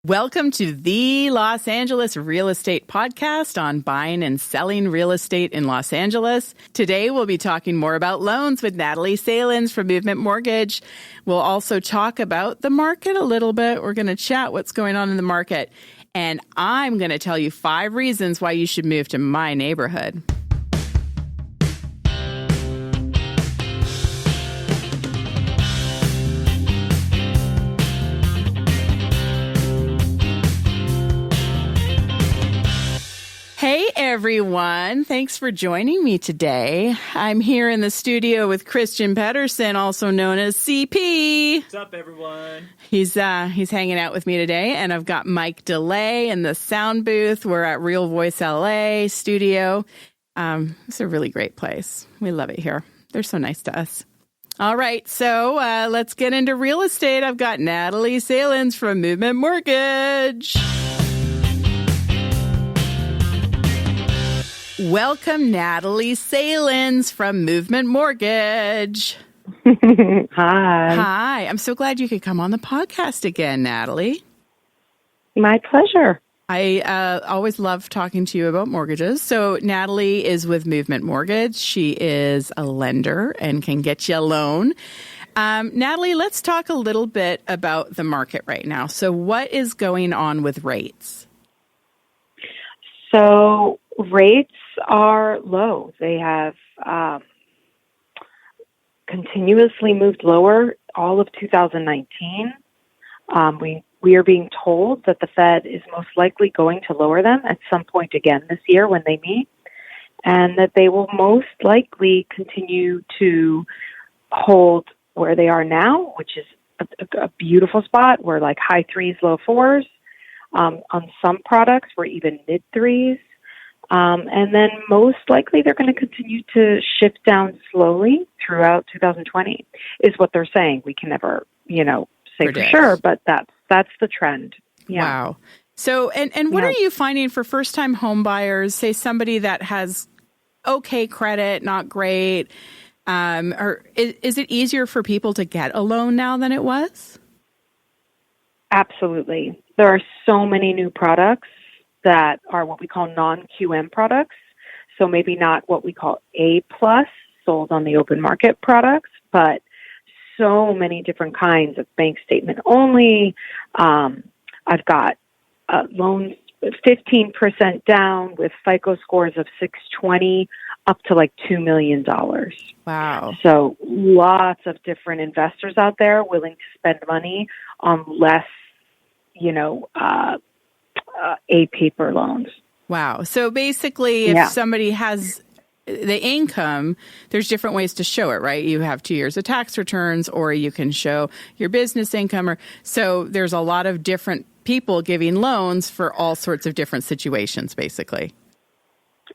Welcome to the Los Angeles Real Estate Podcast on buying and selling real estate in Los Angeles. Today, we'll be talking more about loans with Natalie Salins from Movement Mortgage. We'll also talk about the market a little bit. We're going to chat what's going on in the market. And I'm going to tell you 5 reasons why you should move to my neighborhood. Hey, everyone. Thanks for joining me today. I'm here in the studio with Christian Pedersen, also known as CP. What's up, everyone? He's hanging out with me today, and I've got Mike DeLay in the sound booth. We're at Real Voice LA studio. It's a really great place. We love it here. They're so nice to us. All right, so let's get into real estate. I've got Natalie Salins from Movement Mortgage. Welcome, Natalie Salins from Movement Mortgage. Hi. Hi. I'm so glad you could come on the podcast again, Natalie. My pleasure. I always love talking to you about mortgages. So Natalie is with Movement Mortgage. She is a lender and can get you a loan. Natalie, let's talk a little bit about the market right now. So what is going on with rates? So rates are low. They have continuously moved lower all of 2019. We are being told that the Fed is most likely going to lower them at some point again this year when they meet, and that they will most likely continue to hold where they are now, which is a beautiful spot. We're like high 3s, low 4s. On some products, we're even mid 3s. And then most likely they're going to continue to shift down slowly throughout 2020 is what they're saying. We can never, say Predict. for sure, but that's the trend. Yeah. Wow. So, and what are you finding for first-time home buyers, say somebody that has okay credit, not great, or is it easier for people to get a loan now than it was? Absolutely. There are so many new products that are what we call non-QM products. So maybe not what we call A+ sold on the open market products, but so many different kinds of bank statement only. I've got loans 15% down with FICO scores of 620 up to like $2 million. Wow. So lots of different investors out there willing to spend money on less, A paper loans. Wow. So basically, if somebody has the income, there's different ways to show it, right? You have 2 years of tax returns, or you can show your business income. So there's a lot of different people giving loans for all sorts of different situations, basically.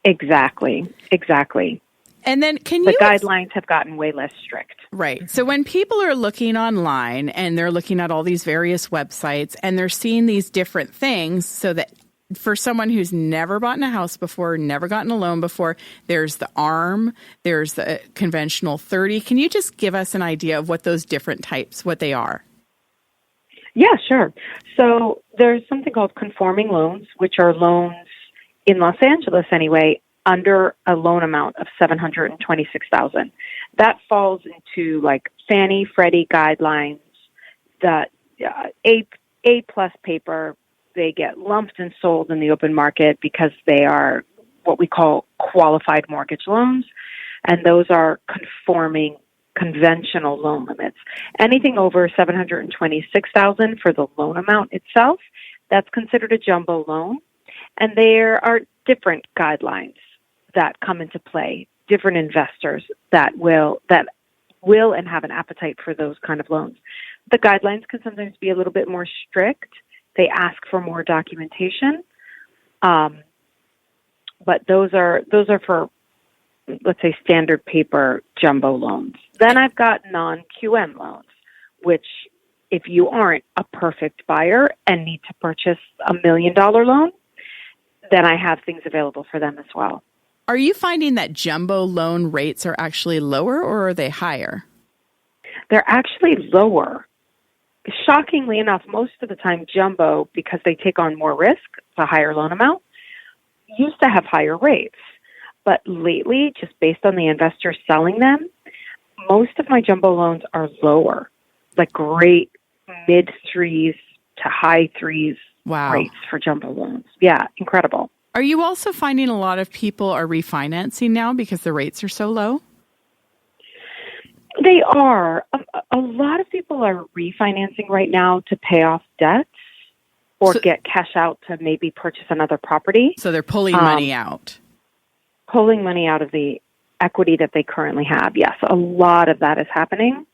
Exactly. And then the guidelines have gotten way less strict. Right. So when people are looking online and they're looking at all these various websites and they're seeing these different things, so that for someone who's never bought a house before, never gotten a loan before, there's the ARM, there's the conventional 30. Can you just give us an idea of what those different types, what they are? Yeah, sure. So there's something called conforming loans, which are loans in Los Angeles anyway, under a loan amount of $726,000. That falls into like Fannie, Freddie guidelines. That A+ paper, they get lumped and sold in the open market because they are what we call qualified mortgage loans, and those are conforming conventional loan limits. Anything over $726,000 for the loan amount itself, that's considered a jumbo loan, and there are different guidelines that come into play, different investors that will and have an appetite for those kind of loans. The guidelines can sometimes be a little bit more strict. They ask for more documentation, but those are for, let's say, standard paper jumbo loans. Then I've got non-QM loans, which if you aren't a perfect buyer and need to purchase $1 million loan, then I have things available for them as well. Are you finding that jumbo loan rates are actually lower, or are they higher? They're actually lower. shockingly enough, most of the time jumbo, because they take on more risk, it's a higher loan amount, used to have higher rates. But lately, just based on the investors selling them, most of my jumbo loans are lower, like great mid threes to high threes rates for jumbo loans. Yeah, incredible. Are you also finding a lot of people are refinancing now because the rates are so low? They are. A lot of people are refinancing right now to pay off debts or get cash out to maybe purchase another property. So they're pulling money out. Pulling money out of the equity that they currently have. Yes, a lot of that is happening.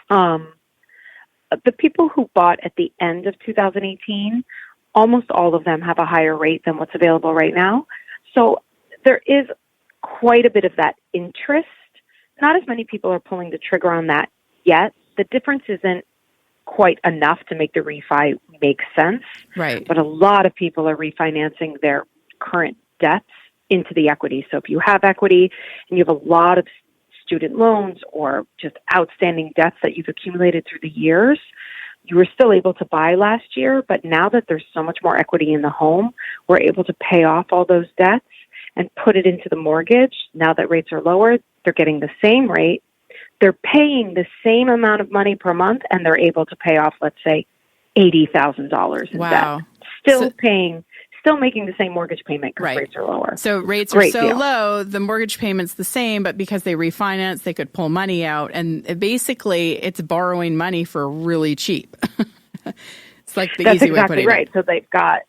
The people who bought at the end of 2018, almost all of them have a higher rate than what's available right now. So there is quite a bit of that interest. Not as many people are pulling the trigger on that yet. The difference isn't quite enough to make the refi make sense. Right. But a lot of people are refinancing their current debts into the equity. So if you have equity and you have a lot of student loans or just outstanding debts that you've accumulated through the years, you were still able to buy last year, but now that there's so much more equity in the home, we're able to pay off all those debts and put it into the mortgage. Now that rates are lower, they're getting the same rate. They're paying the same amount of money per month, and they're able to pay off, let's say, $80,000 in debt. Still making the same mortgage payment because rates are lower. So rates are so low, the mortgage payment's the same, but because they refinance, they could pull money out. And basically, it's borrowing money for really cheap. It's like the easy way of putting it. So they've got,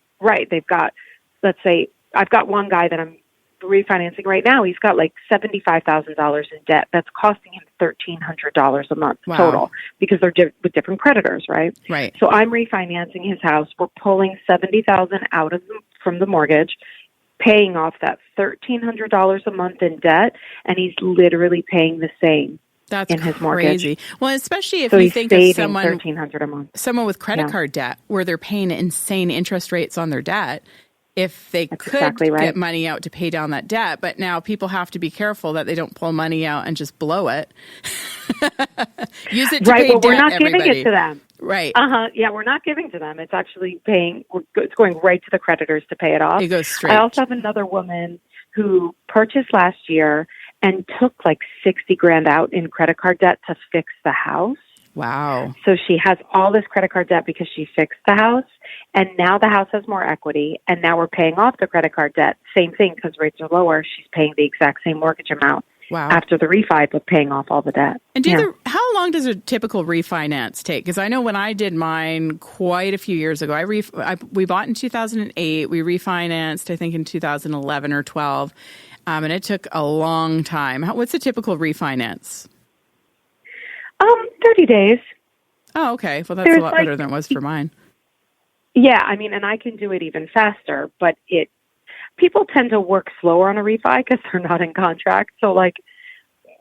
let's say, I've got one guy that I'm refinancing right now. He's got like $75,000 in debt. That's costing him $1,300 a month total because they're with different creditors, right? Right. So I'm refinancing his house. We're pulling $70,000 out of from the mortgage, paying off that $1,300 a month in debt, and he's literally paying the same. That's in his mortgage. Crazy. Well, especially if you think of $1,300 a month. Someone with credit card debt where they're paying insane interest rates on their debt. If they could get money out to pay down that debt, but now people have to be careful that they don't pull money out and just blow it. Use it to pay debt, we're not giving it to them. Right. Yeah, we're not giving to them. It's actually paying. It's going right to the creditors to pay it off. It goes straight. I also have another woman who purchased last year and took like $60,000 out in credit card debt to fix the house. Wow. So she has all this credit card debt because she fixed the house, and now the house has more equity, and now we're paying off the credit card debt. Same thing, because rates are lower. She's paying the exact same mortgage amount after the refi, but paying off all the debt. And how long does a typical refinance take? Because I know when I did mine quite a few years ago, we bought in 2008. We refinanced, I think, in 2011 or 12, and it took a long time. What's a typical refinance? 30 days. Oh, okay. Well, that's a lot better than it was for mine. Yeah, I mean, and I can do it even faster, but people tend to work slower on a refi because they're not in contract. So, like,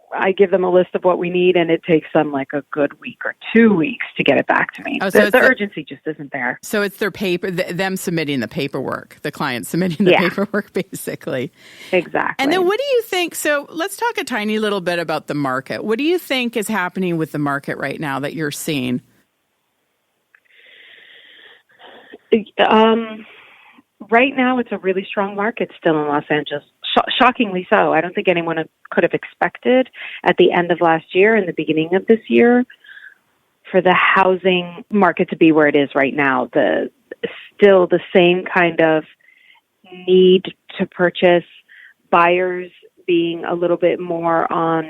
I give them a list of what we need, and it takes them like a good week or 2 weeks to get it back to me. Oh, so the urgency just isn't there. So it's their them submitting the paperwork, the client submitting the paperwork, basically. Exactly. And then what do you think? So let's talk a tiny little bit about the market. What do you think is happening with the market right now that you're seeing? Right now, it's a really strong market still in Los Angeles. Shockingly so. I don't think anyone could have expected at the end of last year and the beginning of this year for the housing market to be where it is right now. Still the same kind of need to purchase, buyers being a little bit more on,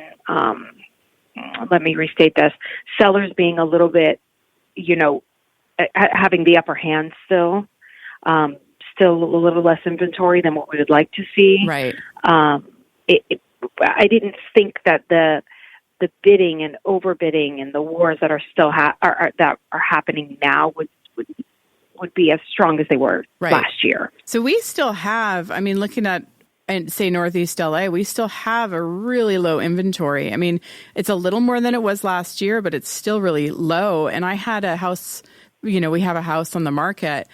let me restate this, sellers being a little bit, having the upper hand still. Still a little less inventory than what we would like to see. Right. I didn't think that the bidding and overbidding and the wars that are still that are happening now would be as strong as they were last year. So we still have, I mean, looking at say Northeast LA, we still have a really low inventory. I mean, it's a little more than it was last year, but it's still really low. And I had a house, we have a house on the market.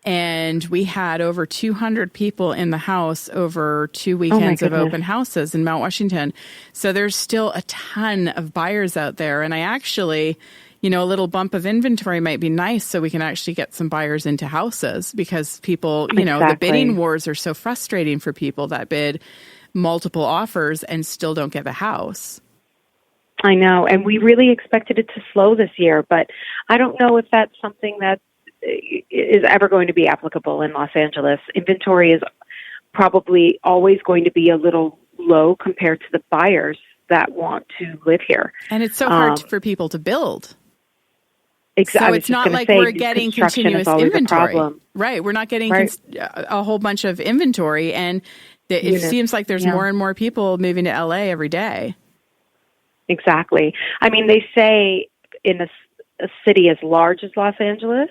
And we had over 200 people in the house over 2 weekends of open houses in Mount Washington. So there's still a ton of buyers out there. And I actually, a little bump of inventory might be nice so we can actually get some buyers into houses because people, the bidding wars are so frustrating for people that bid multiple offers and still don't get the house. I know. And we really expected it to slow this year, but I don't know if that's something that is ever going to be applicable in Los Angeles. Inventory is probably always going to be a little low compared to the buyers that want to live here. And it's so hard for people to build. Exactly. So it's not like we're getting continuous inventory. Right. We're not getting a whole bunch of inventory. And it seems like there's more and more people moving to LA every day. Exactly. I mean, they say in a city as large as Los Angeles,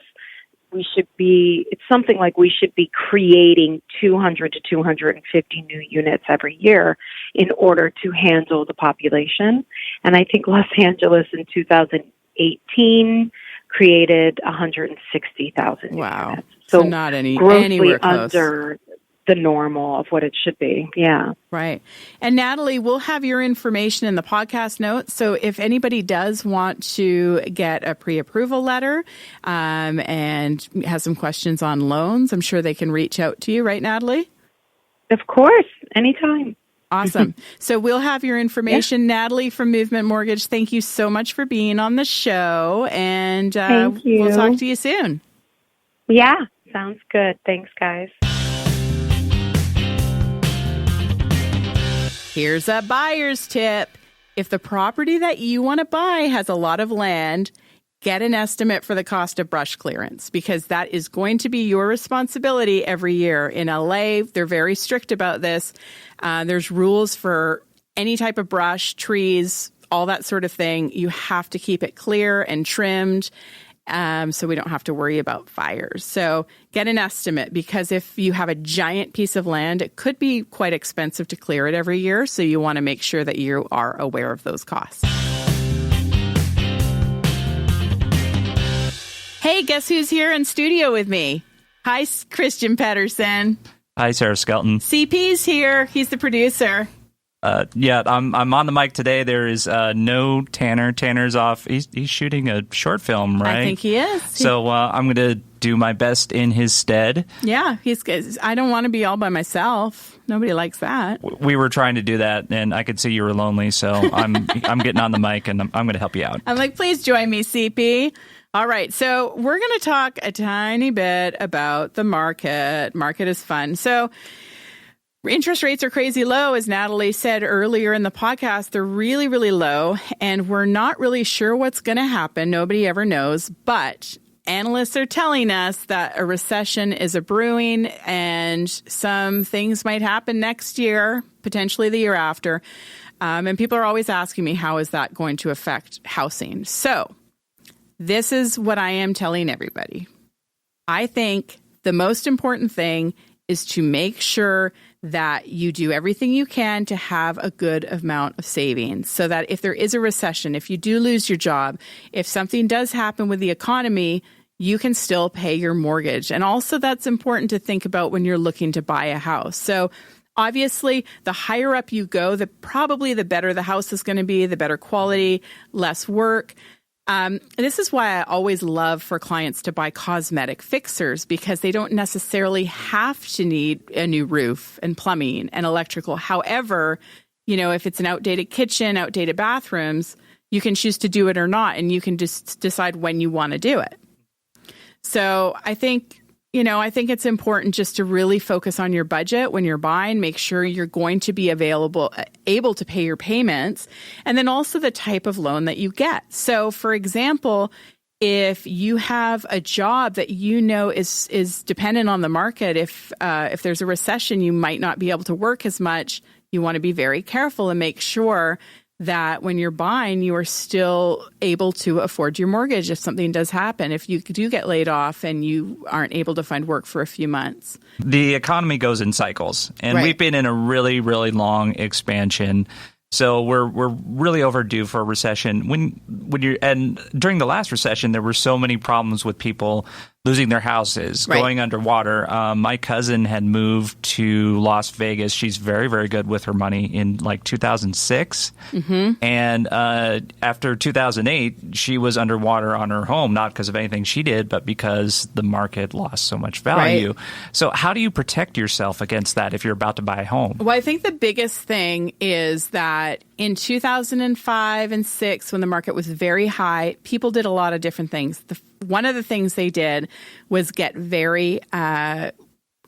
it's something like we should be creating 200 to 250 new units every year in order to handle the population. And I think Los Angeles in 2018 created 160,000 units. So not grossly anywhere close. Under the normal of what it should be. Yeah. Right. And Natalie, we'll have your information in the podcast notes. So if anybody does want to get a pre-approval letter and has some questions on loans, I'm sure they can reach out to you, right, Natalie? Of course. Anytime. Awesome. So we'll have your information. Yeah. Natalie from Movement Mortgage, thank you so much for being on the show. And thank you. We'll talk to you soon. Yeah. Sounds good. Thanks, guys. Here's a buyer's tip. If the property that you want to buy has a lot of land, get an estimate for the cost of brush clearance because that is going to be your responsibility every year. In LA, they're very strict about this. There's rules for any type of brush, trees, all that sort of thing. You have to keep it clear and trimmed. So we don't have to worry about fires. So get an estimate because if you have a giant piece of land, it could be quite expensive to clear it every year. So you want to make sure that you are aware of those costs. Hey, guess who's here in studio with me? Hi, Christian Pedersen. Hi, Sara Skelton. CP's here. He's the producer. I'm on the mic today. There is no Tanner. Tanner's off. He's shooting a short film, right? I think he is. So I'm going to do my best in his stead. Yeah, I don't want to be all by myself. Nobody likes that. We were trying to do that, and I could see you were lonely, so I'm getting on the mic, and I'm going to help you out. I'm like, please join me, CP. All right, so we're going to talk a tiny bit about the market. Market is fun. So interest rates are crazy low, as Natalie said earlier in the podcast. They're really, really low, and we're not really sure what's going to happen. Nobody ever knows, but analysts are telling us that a recession is a brewing, and some things might happen next year, potentially the year after. And people are always asking me, how is that going to affect housing? So this is what I am telling everybody. I think the most important thing is to make sure that you do everything you can to have a good amount of savings so that if there is a recession, if you do lose your job, if something does happen with the economy, you can still pay your mortgage. And also that's important to think about when you're looking to buy a house. So obviously, the higher up you go, probably the better the house is going to be, the better quality, less work. This is why I always love for clients to buy cosmetic fixers because they don't necessarily have to need a new roof and plumbing and electrical. However, if it's an outdated kitchen, outdated bathrooms, you can choose to do it or not, and you can just decide when you want to do it. So I think it's important just to really focus on your budget when you're buying, make sure you're going to be able to pay your payments, and then also the type of loan that you get. So, for example, if you have a job that is dependent on the market, if there's a recession, you might not be able to work as much. You want to be very careful and make sure that when you're buying, you are still able to afford your mortgage if something does happen, if you do get laid off and you aren't able to find work for a few months. The economy goes in cycles, and right. We've been in a really, really long expansion. So we're really overdue for a recession. And during the last recession, there were so many problems with people losing their houses, Right. going underwater. My cousin had moved to Las Vegas. She's very, very good with her money in like 2006. And after 2008, she was underwater on her home, not because of anything she did, but because the market lost so much value. Right. So how do you protect yourself against that if you're about to buy a home? Well, I think the biggest thing is that in 2005 and 6, when the market was very high, people did a lot of different things. One of the things they did was get very kind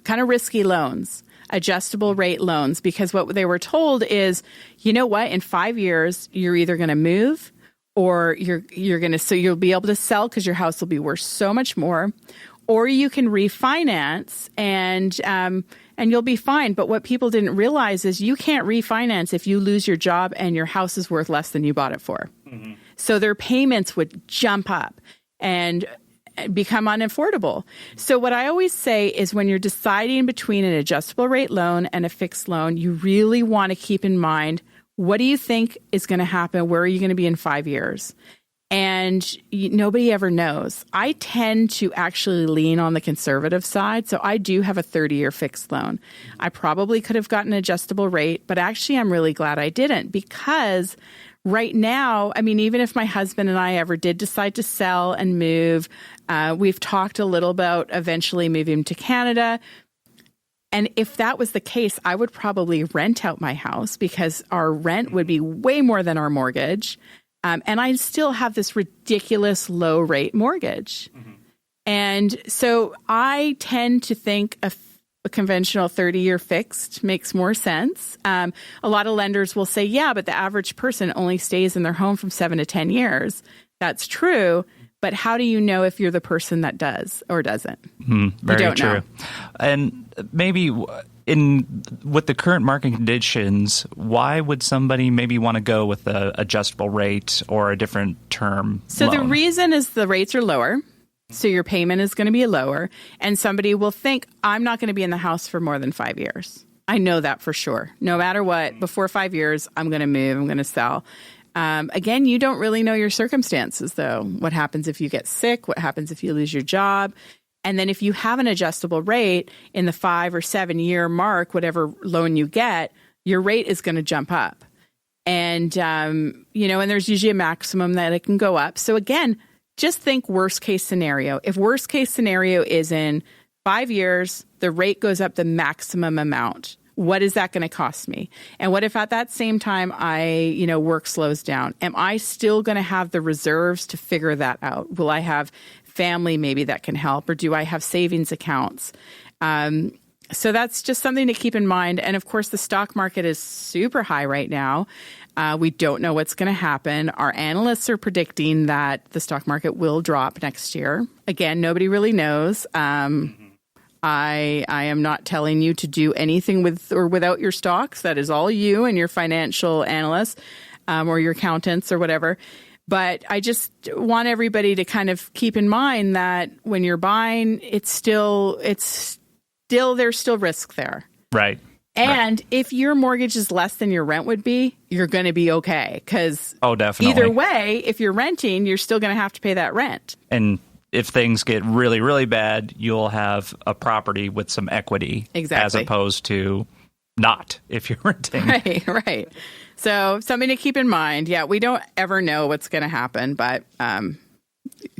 of risky loans, adjustable rate loans, because what they were told is, you know what, in 5 years, you're either going to move or you're going to, so you'll be able to sell because your house will be worth so much more, or you can refinance and you'll be fine. But what people didn't realize is you can't refinance if you lose your job and your house is worth less than you bought it for. So their payments would jump up and become unaffordable. So what I always say is when you're deciding between an adjustable rate loan and a fixed loan, you really want to keep in mind, what do you think is going to happen? Where are you going to be in 5 years? And nobody ever knows. I tend to actually lean on the conservative side. So I do have a 30-year fixed loan. I probably could have gotten an adjustable rate, but actually I'm really glad I didn't, because right now, I mean, even if my husband and I ever did decide to sell and move, we've talked a little about eventually moving to Canada. And if that was the case, I would probably rent out my house because our rent would be way more than our mortgage. And I still have this ridiculous low rate mortgage. And so I tend to think a conventional 30-year fixed makes more sense. A lot of lenders will say, yeah, but the average person only stays in their home from 7 to 10 years. That's true. But how do you know if you're the person that does or doesn't? Very don't true. know. And maybe with the current market conditions, why would somebody maybe want to go with the adjustable rate or a different term So loan? the reason is the rates are lower. So your payment is going to be lower. And somebody will think, I'm not going to be in the house for more than 5 years. I know that for sure. No matter what, before 5 years, I'm going to move, I'm going to sell. Again, you don't really know your circumstances, though. What happens if you get sick? What happens if you lose your job? And then if you have an adjustable rate in the 5 or 7 year mark, whatever loan you get, your rate is going to jump up. And, and there's usually a maximum that it can go up. So again, just think worst case scenario. If worst case scenario is in 5 years, the rate goes up the maximum amount. What is that going to cost me? And what if at that same time work slows down? Am I still going to have the reserves to figure that out? Will I have family maybe that can help, or do I have savings accounts? So that's just something to keep in mind. And of course, the stock market is super high right now. We don't know what's going to happen. Our analysts are predicting that the stock market will drop next year. Again, nobody really knows. I am not telling you to do anything with or without your stocks. That is all you and your financial analysts or your accountants or whatever. But I just want everybody to kind of keep in mind that when you're buying, there's still risk there. Right. And if your mortgage is less than your rent would be, you're going to be okay. Because definitely. Either way, if you're renting, you're still going to have to pay that rent. And if things get really, really bad, you'll have a property with some equity. Exactly. As opposed to not if you're renting. Right. So something to keep in mind. Yeah, we don't ever know what's going to happen, but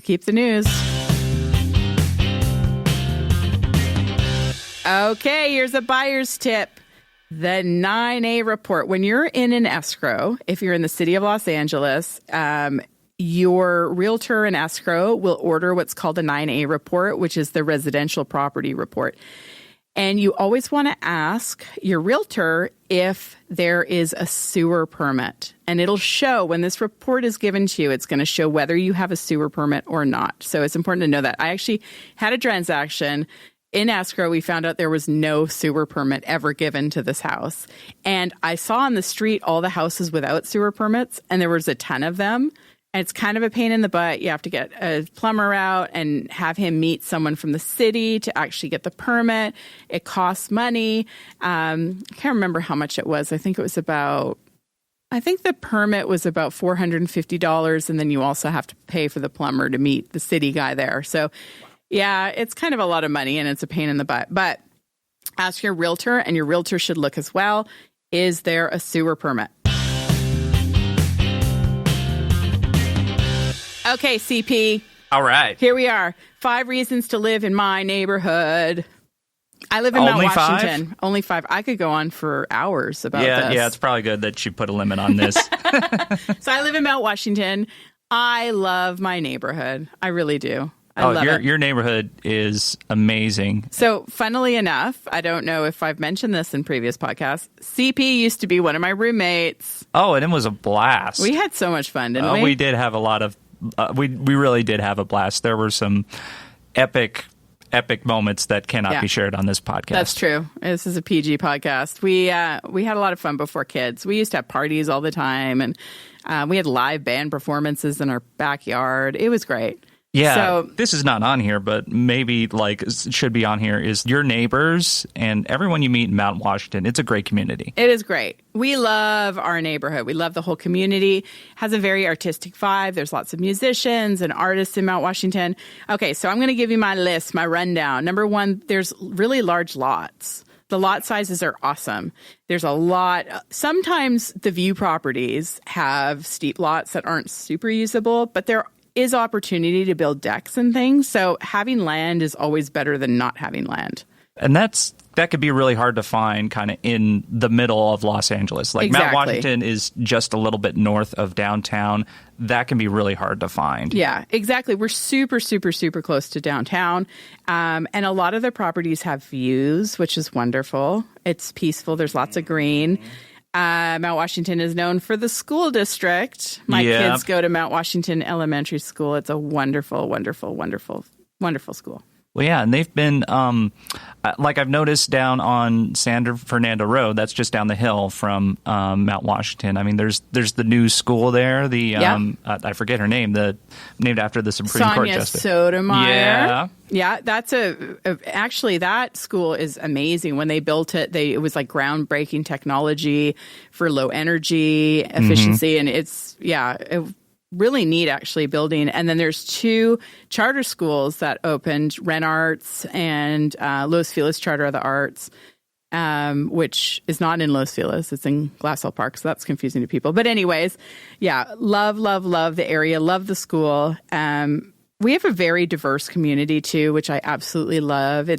keep the news. Okay, here's a buyer's tip. The 9A report. When you're in an escrow, if you're in the city of Los Angeles, your realtor and escrow will order what's called a 9A report, which is the residential property report. And you always want to ask your realtor if there is a sewer permit. And it'll show when this report is given to you, it's going to show whether you have a sewer permit or not. So it's important to know that. I actually had a transaction in escrow. We found out there was no sewer permit ever given to this house. And I saw on the street all the houses without sewer permits, and there was a ton of them. And it's kind of a pain in the butt. You have to get a plumber out and have him meet someone from the city to actually get the permit. It costs money. I can't remember how much it was. I think the permit was about $450. And then you also have to pay for the plumber to meet the city guy there. So Yeah, it's kind of a lot of money and it's a pain in the butt. But ask your realtor, and your realtor should look as well. Is there a sewer permit? Okay, CP. All right. Here we are. 5 reasons to live in my neighborhood. I live in Mount Washington. 5? Only 5. I could go on for hours about this. Yeah, it's probably good that you put a limit on this. So I live in Mount Washington. I love my neighborhood. I really do. I love it. Your neighborhood is amazing. So funnily enough, I don't know if I've mentioned this in previous podcasts, CP used to be one of my roommates. Oh, and it was a blast. We had so much fun, didn't we? We did have a lot of we really did have a blast. There were some epic moments that cannot be shared on this podcast. That's true. This is a PG podcast. We had a lot of fun before kids. We used to have parties all the time, and we had live band performances in our backyard. It was great. Yeah, so, this is not on here, but maybe should be on here is your neighbors and everyone you meet in Mount Washington. It's a great community. It is great. We love our neighborhood. We love the whole community. It has a very artistic vibe. There's lots of musicians and artists in Mount Washington. Okay, so I'm going to give you my list, my rundown. Number 1, there's really large lots. The lot sizes are awesome. There's a lot. Sometimes the view properties have steep lots that aren't super usable, but there is opportunity to build decks and things. So having land is always better than not having land. And that could be really hard to find kind of in the middle of Los Angeles. Like Exactly. Mount Washington is just a little bit north of downtown. That can be really hard to find. Yeah, exactly. We're super, super, super close to downtown. And a lot of the properties have views, which is wonderful. It's peaceful. There's lots of green. Mount Washington is known for the school district. My kids go to Mount Washington Elementary School. It's a wonderful, wonderful, wonderful, wonderful school. Well, yeah, and they've been, like I've noticed down on San Fernando Road, that's just down the hill from Mount Washington. I mean, there's the new school there, I forget her name, named after the Supreme Court Justice. Sotomayor. Yeah, that's actually that school is amazing. When they built it, it was like groundbreaking technology for low energy efficiency, and it's really neat, actually, building. And then there's 2 charter schools that opened, Ren Arts and Los Feliz Charter of the Arts, which is not in Los Feliz. It's in Glassell Park, so that's confusing to people. But anyways, love the area, love the school. We have a very diverse community, too, which I absolutely love.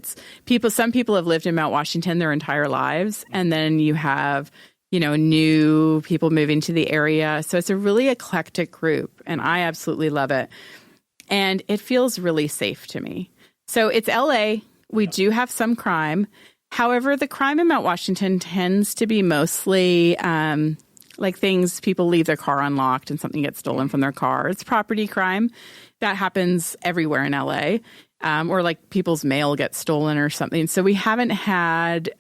Some people have lived in Mount Washington their entire lives, and then you have new people moving to the area. So it's a really eclectic group, and I absolutely love it. And it feels really safe to me. So it's LA. We do have some crime. However, the crime in Mount Washington tends to be mostly like things, people leave their car unlocked and something gets stolen from their car. It's property crime. That happens everywhere in LA. Or like people's mail gets stolen or something. So we haven't had...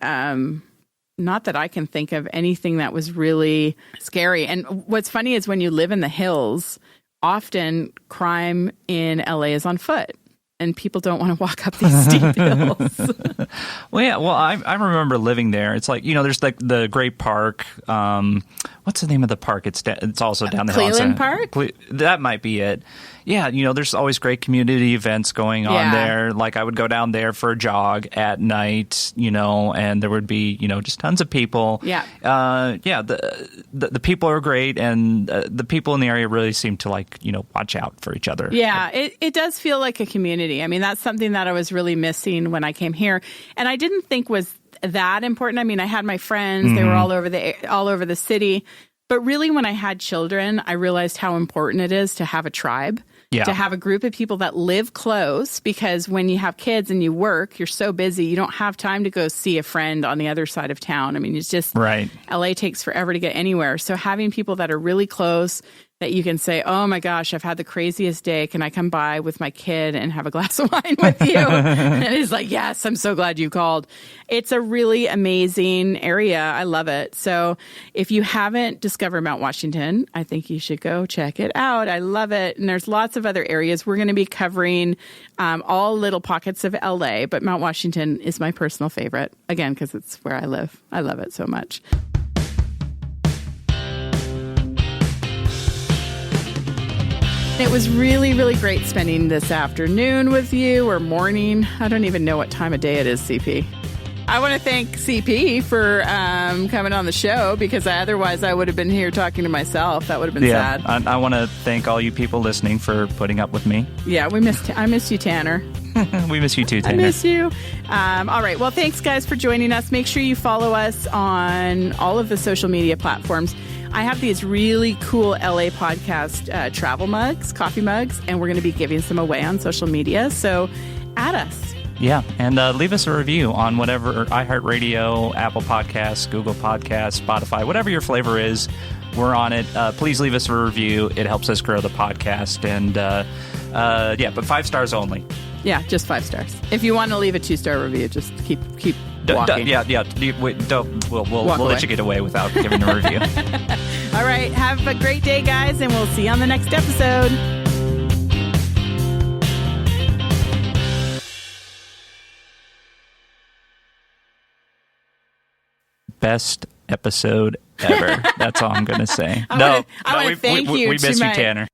not that I can think of anything that was really scary. And what's funny is when you live in the hills, often crime in LA is on foot. And people don't want to walk up these steep hills. I remember living there. It's like, there's like the great park. What's the name of the park? It's also down the hill. Cleveland Park? That might be it. Yeah, there's always great community events going on there. Like I would go down there for a jog at night, and there would be, just tons of people. Yeah. The people are great, and the people in the area really seem to watch out for each other. Yeah, it does feel like a community. I mean, that's something that I was really missing when I came here, and I didn't think was that important. I mean, I had my friends; they were all over the city. But really, when I had children, I realized how important it is to have a tribe. To have a group of people that live close, because when you have kids and you work, you're so busy, you don't have time to go see a friend on the other side of town. I mean, it's just right. LA takes forever to get anywhere. So having people that are really close, that you can say, oh my gosh, I've had the craziest day. Can I come by with my kid and have a glass of wine with you? And he's like, yes, I'm so glad you called. It's a really amazing area. I love it. So if you haven't discovered Mount Washington, I think you should go check it out. I love it. And there's lots of other areas. We're going to be covering all little pockets of LA, but Mount Washington is my personal favorite, again, because it's where I live. I love it so much. It was really, really great spending this afternoon with you, or morning. I don't even know what time of day it is, CP. I want to thank CP for coming on the show, because otherwise I would have been here talking to myself. That would have been sad. I want to thank all you people listening for putting up with me. Yeah, I miss you, Tanner. We miss you too, Tanner. I miss you. All right. Well, thanks, guys, for joining us. Make sure you follow us on all of the social media platforms. I have these really cool LA podcast travel mugs, coffee mugs, and we're going to be giving some away on social media. So add us. Yeah, and leave us a review on whatever, iHeartRadio, Apple Podcasts, Google Podcasts, Spotify, whatever your flavor is, we're on it. Please leave us a review. It helps us grow the podcast. And but 5 stars only. Yeah, just 5 stars. If you want to leave a 2-star review, just keep walking. We'll let you get away without giving a review. All right, have a great day, guys, and we'll see you on the next episode. Best episode ever. That's all I'm going to say. I want to thank you. We miss you, Tanner.